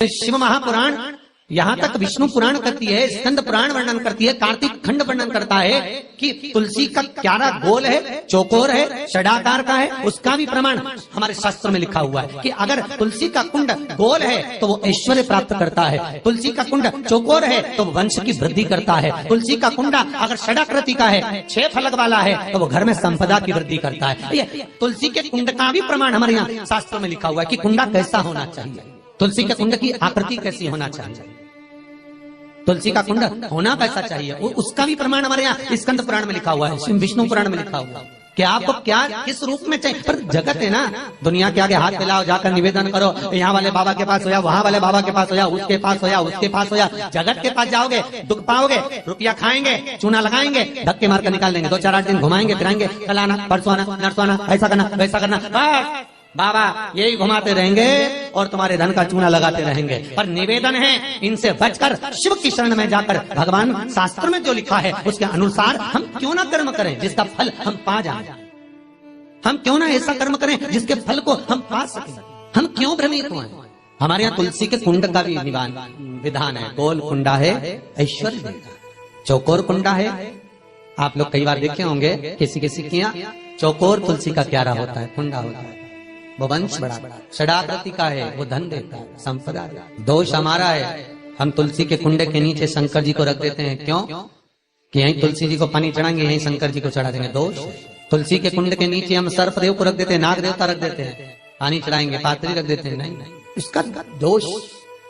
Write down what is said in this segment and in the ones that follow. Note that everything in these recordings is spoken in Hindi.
शिव महापुराण, यहाँ तक विष्णु पुराण करती है, स्कंद पुराण वर्णन करती है, कार्तिक खंड वर्णन करता है कि तुलसी का क्यारा गोल है, चौकोर है, षडाकार का है। उसका भी प्रमाण हमारे शास्त्र में लिखा हुआ है कि अगर तुलसी का कुंड गोल है तो वो ऐश्वर्य प्राप्त करता है, तुलसी का कुंड चौकोर है तो वो वंश की वृद्धि करता है, तुलसी का कुंडा अगर षडाकृति का है, 6 फलक वाला है, तो वो घर में संपदा की वृद्धि करता है। ये तुलसी के कुंड का भी प्रमाण हमारे यहाँ शास्त्र में लिखा हुआ है कि कुंडा कैसा होना चाहिए, तुलसी के कुंड की आकृति कैसी होना चाहिए, तुलसी का कुंड होना कैसा चाहिए, उसका भी प्रमाण हमारे यहाँ स्कंद पुराण में लिखा हुआ है, विष्णु पुराण में लिखा हुआ है कि आपको क्या किस रूप में चाहिए। पर जगत है ना, दुनिया के आगे हाथ फैलाओ, जाकर निवेदन करो, यहाँ वाले बाबा के पास हो या वहाँ वाले बाबा के पास हो या उसके पास हो या उसके पास हो या जगत के पास जाओगे दुख पाओगे, रुपया खाएंगे, चूना लगाएंगे, धक्के मारकर निकाल देंगे, 2-4-8 दिन घुमाएंगे फिराएंगे, कल आना परसों आना नरसों आना, ऐसा करना वैसा करना, बस बाबा यही घुमाते रहेंगे और तुम्हारे धन का चूना लगाते रहेंगे। पर निवेदन है इनसे बचकर शिव की शरण में जाकर भगवान शास्त्र में जो लिखा है उसके अनुसार हम क्यों ना कर्म करें जिसका फल हम पा जाए, हम क्यों ना ऐसा कर्म करें जिसके फल को हम पा सकें, हम क्यों भ्रमित हुए। हमारे यहाँ तुलसी के कुंड का भी विधान है, गोल कुंडा है ऐश्वर्य देता, चौकोर कुंडा है। आप लोग कई बार देखे होंगे किसी किसी के यहाँ चौकोर तुलसी का क्यारा होता है, कुंडा होता है, वो वंश बड़ा, षडाकृति का है, वो धन देता है, संपदा। दोष हमारा है, हम तुलसी के कुंडे के नीचे शंकर जी को रख देते हैं, क्यों कि यहीं तुलसी जी को पानी चढ़ाएंगे, यहीं शंकर जी को चढ़ा देंगे। दोष तुलसी के कुंड के नीचे हम सर्पदेव को रख देते हैं, नाग देवता रख देते हैं, पानी चढ़ाएंगे, पात्री रख देते हैं, नहीं, इसका दोष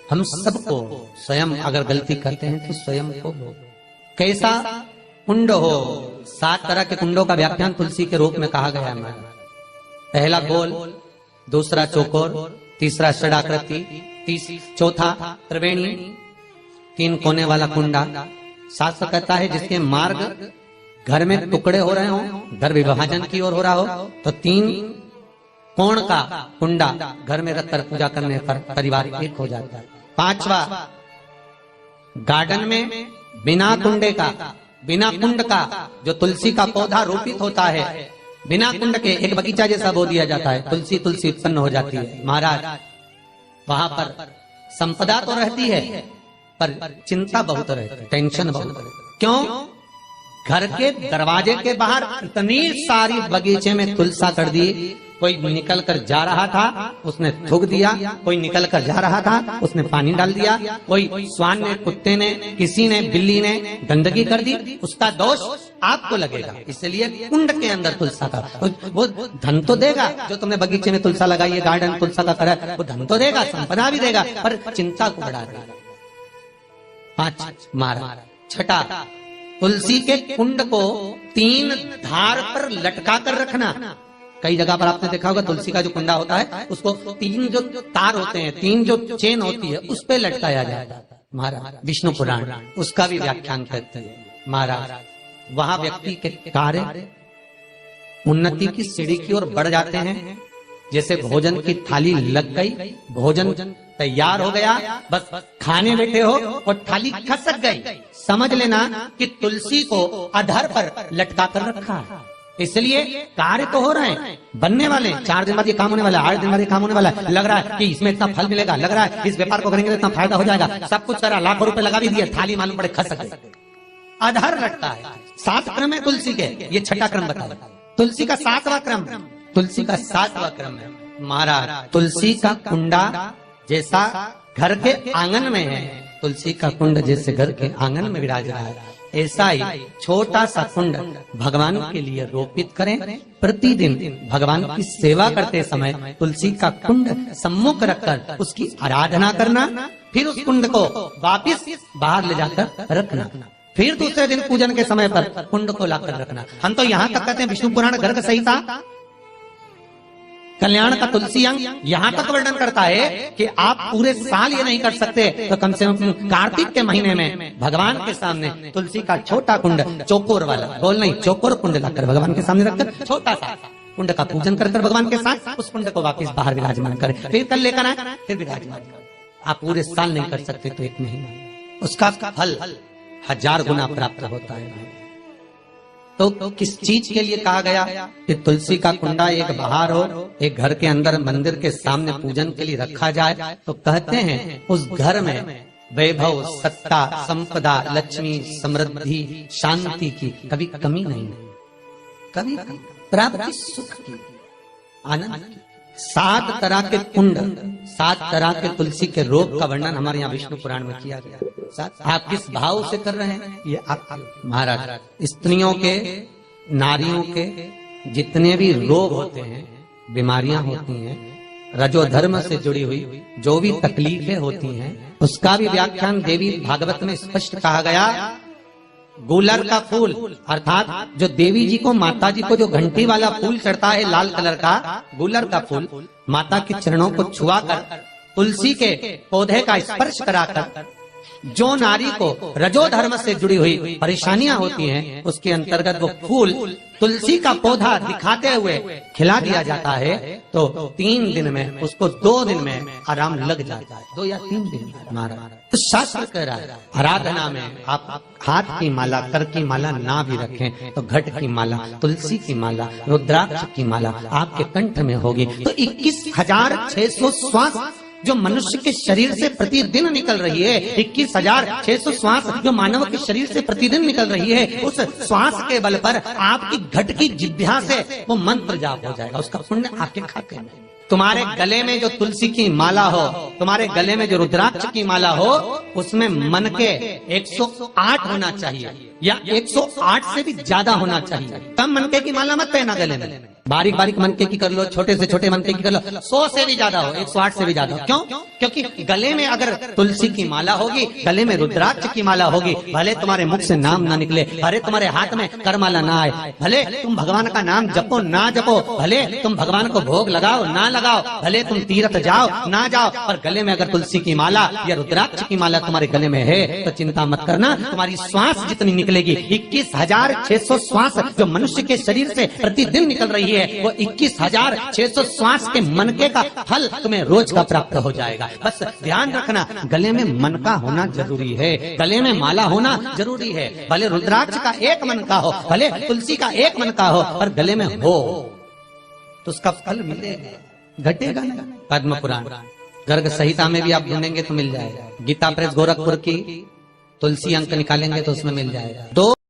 हम सबको स्वयं अगर गलती करते हैं तो स्वयं को। कैसा कुंड हो, 7 तरह के कुंडों का व्याख्यान तुलसी के रूप में कहा गया है हमारा। पहला गोल, दूसरा चौकोर, तीसरा षडाकृति, चौथा त्रिवेणी, 3 कोने वाला कुंडा। शास्त्र कहता है जिसके मार्ग घर में टुकड़े हो रहे हो, घर विभाजन की ओर हो रहा हो, तो 3 कोण का कुंडा घर में रखकर पूजा करने पर परिवार एक हो जाता है। 5वां गार्डन में बिना कुंडे का, बिना कुंड का जो तुलसी का पौधा रोपित होता है, बिना कुंड के एक बगीचा जैसा बो दिया जाता है, तुलसी तुलसी उत्पन्न हो जाती है। महाराज वहां पर संपदा तो रहती है पर चिंता बहुत रहती है, टेंशन बहुत रहती है। क्यों? घर के दरवाजे के बाहर इतनी सारी बगीचे में तुलसा कर दी, कोई निकल कर जा रहा था उसने थूक दिया, कोई निकल कर जा रहा था उसने पानी डाल दिया, कोई श्वान ने, कुत्ते ने, किसी ने, बिल्ली ने गंदगी कर दी, उसका दोष आपको लगेगा। इसलिए कुंड के अंदर तुलसा का वो धन तो देगा, जो तुमने बगीचे में तुलसा लगाई है, गार्डन तुलसा का करा, वो धन तो देगा, संपदा भी देगा, पर चिंता को बढ़ा देगा। 5 मारा। 6, तुलसी के कुंड को 3 धार पर लटका कर रखना। कई जगह पर आपने देखा होगा तुलसी का जो कुंडा होता है उसको 3 जो तार होते हैं, 3 जो चेन होती है उस पे लटकाया जाता है। महाराज विष्णु पुराण उसका भी व्याख्यान करते हैं। महाराज वहां व्यक्ति के कार्य उन्नति की सीढ़ी की ओर बढ़ जाते हैं। जैसे भोजन की थाली लग गई, भोजन तैयार हो गया, बस खाने बैठे हो और थाली खसक गई, समझ लेना कि तुलसी को अधर पर लटका कर रखा है। इसलिए कार्य तो हो रहे हैं, बनने वाले, 4 दिन बाद ये काम होने वाला है, 8 दिन बाद ये काम होने वाला है, लग रहा है कि इसमें इतना फल मिलेगा, लग रहा है इस व्यापार को करेंगे तो इतना फायदा हो जाएगा, सब कुछ करा, लाखों रुपए लगा भी दिए, थाली मालूम पड़े खसक गई, अधर लटका है। 7 क्रम है तुलसी के, ये 6ठा क्रम बताया। तुलसी का 7वां क्रम, तुलसी का 7वां क्रम है। महाराज तुलसी का कुंडा जैसा घर के आंगन में है, तुलसी का कुंड जैसे घर के आंगन में विराज रहा है, ऐसा ही छोटा सा कुंड भगवान के लिए रोपित करें। प्रतिदिन भगवान की सेवा करते समय तुलसी का कुंड सम्मुख रखकर उसकी आराधना करना, फिर उस कुंड को वापिस बाहर ले जाकर रखना, फिर दूसरे दिन पूजन के समय पर कुंड को लाकर रखना। हम तो यहाँ तक कहते हैं विष्णु पुराण गर्ग संहिता कल्याण का तुलसी अंग यहाँ तक वर्णन करता है कि आप पूरे साल ये नहीं कर सकते तो कम से कम कार्तिक के महीने में भगवान के सामने तुलसी का छोटा कुंड, चौकोर वाला, गोल नहीं, चौकोर कुंड लाकर भगवान के सामने रखकर छोटा सा कुंड का पूजन कर भगवान के साथ उस कुंड को वापस बाहर विराजमान करें, फिर कल लेकर आए, फिर विराजमान करें। आप पूरे साल नहीं कर सकते तो 1 महीना, उसका फल 1000 गुना प्राप्त होता है। तो किस चीज के लिए कहा गया कि तुलसी का कुंडा एक बाहर हो, एक घर के अंदर मंदिर के सामने पूजन के लिए रखा जाए? तो कहते हैं उस घर में वैभव, सत्ता, संपदा, लक्ष्मी, समृद्धि, शांति की कभी कमी नहीं है, कभी प्राप्ति, सुख की, आनंद की। 7 तरह के कुंड, 7 तरह के तुलसी के रोग का वर्णन हमारे यहाँ विष्णु पुराण में किया गया। आप किस भाव से कर रहे हैं ये आप महाराज। स्त्रियों के, नारियों के जितने भी रोग होते हैं, बीमारियां होती हैं, रजोधर्म से जुड़ी हुई जो भी तकलीफें होती हैं, उसका भी व्याख्यान देवी भागवत में स्पष्ट कहा गया। गुलर का फूल अर्थात जो देवी जी को, माता जी को जो घंटी वाला फूल चढ़ता है लाल कलर का, गुलर का फूल, माता के चरणों को छुआकर, तुलसी के पौधे का स्पर्श कराकर जो नारी को रजोधर्म से जुड़ी हुई परेशानियां होती हैं, उसके अंतर्गत वो फूल तुलसी का पौधा दिखाते हुए खिला दिया जाता है। तो 3 दिन में उसको 2 दिन में आराम लग जाता है, 2 या 3 दिन में हमारा। तो शास्त्र कह रहा है आराधना में आप हाथ की माला, कर की माला ना भी रखें तो घट की माला, तुलसी की माला, रुद्राक्ष की माला आपके कंठ में होगी। तो 21,600 श्वास जो मनुष्य के शरीर से प्रतिदिन निकल रही है, 21,600 श्वास जो मानव के शरीर से प्रतिदिन निकल रही है, उस श्वास के बल पर आपकी घट की जिह्वा से वो मंत्र जाप हो जाएगा, उसका पुण्य आपके खाते में। तुम्हारे गले में जो तुलसी की माला हो, तुम्हारे गले में जो रुद्राक्ष की माला हो, उसमें मन के 108 होना चाहिए या 108 से भी ज्यादा होना चाहिए। कम मनके की माला मत पहना गले में, बारीक बारीक मनके की कर लो, छोटे से छोटे मनके की कर लो, 100 से भी ज्यादा हो, 108 से भी ज्यादा हो। क्यों? क्योंकि गले में अगर तुलसी की माला होगी, गले में रुद्राक्ष की माला होगी, भले तुम्हारे मुख से नाम ना निकले, भले तुम्हारे हाथ में करमाला ना आए, भले तुम भगवान का नाम जपो ना जपो, भले तुम भगवान को भोग लगाओ ना लगाओ, भले तुम तीर्थ जाओ ना जाओ, पर गले में अगर तुलसी की माला या रुद्राक्ष की माला तुम्हारे गले में है तो चिंता मत करना, तुम्हारी श्वास जितनी निकलेगी, 21,600 श्वास जो मनुष्य के शरीर से प्रतिदिन निकल रही है, वो 21,600 श्वास के मनके का फल तुम्हें रोज का प्राप्त हो जाएगा। बस ध्यान रखना, गले में मनका होना जरूरी है, गले में माला होना जरूरी है। भले रुद्राक्ष का एक मनका हो, भले तुलसी का एक मनका हो, पर गले में हो तो उसका फल मिलेगा, घटेगा ना। पद्म पुराण गर्ग संहिता में भी आप ढूंढेंगे तो मिल जाएगा। गीता प्रेस गोरखपुर की तुलसी अंक निकालेंगे तो उसमें मिल जाएगा। 2